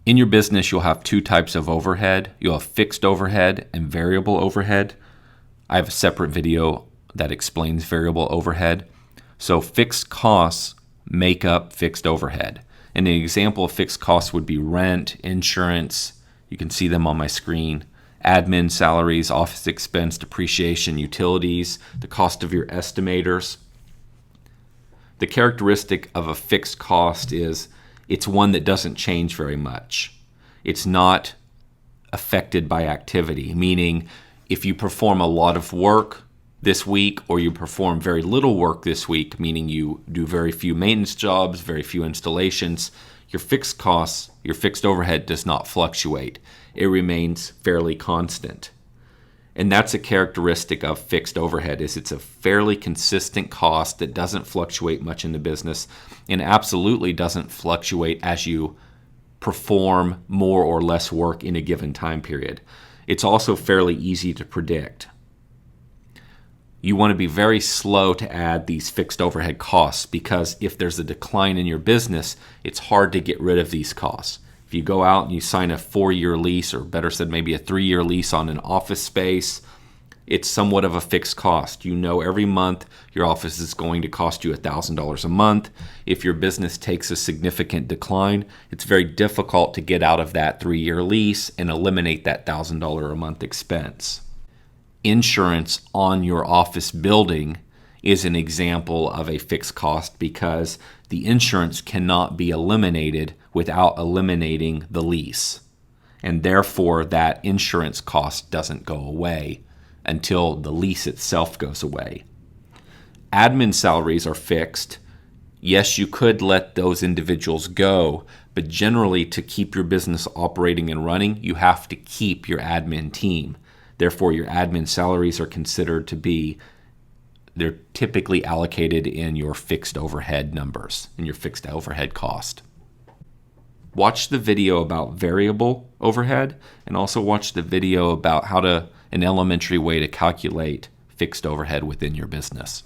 In your business, you'll have two types of overhead. You'll have fixed overhead and variable overhead. I have a separate video that explains variable overhead. So fixed costs make up fixed overhead. And an example of fixed costs would be rent, insurance. You can see them on my screen. Admin, salaries, office expense, depreciation, utilities, the cost of your estimators. The characteristic of a fixed cost is it's one that doesn't change very much. It's not affected by activity, meaning if you perform a lot of work this week or you perform very little work this week, meaning you do very few maintenance jobs, very few installations, your fixed costs, your fixed overhead does not fluctuate. It remains fairly constant. And that's a characteristic of fixed overhead, is it's a fairly consistent cost that doesn't fluctuate much in the business and absolutely doesn't fluctuate as you perform more or less work in a given time period. It's also fairly easy to predict. You want to be very slow to add these fixed overhead costs because if there's a decline in your business, it's hard to get rid of these costs. If you go out and you sign a 4-year lease, or better said, maybe a 3-year lease on an office space, it's somewhat of a fixed cost. You know every month your office is going to cost you $1,000 a month. If your business takes a significant decline, it's very difficult to get out of that 3-year lease and eliminate that $1,000 a month expense. Insurance on your office building is an example of a fixed cost because the insurance cannot be eliminated without eliminating the lease. And therefore, that insurance cost doesn't go away until the lease itself goes away. Admin salaries are fixed. Yes, you could let those individuals go, but generally to keep your business operating and running, you have to keep your admin team. Therefore, your admin salaries are considered to be, they're typically allocated in your fixed overhead numbers, in your fixed overhead cost. Watch the video about variable overhead and also watch the video about an elementary way to calculate fixed overhead within your business.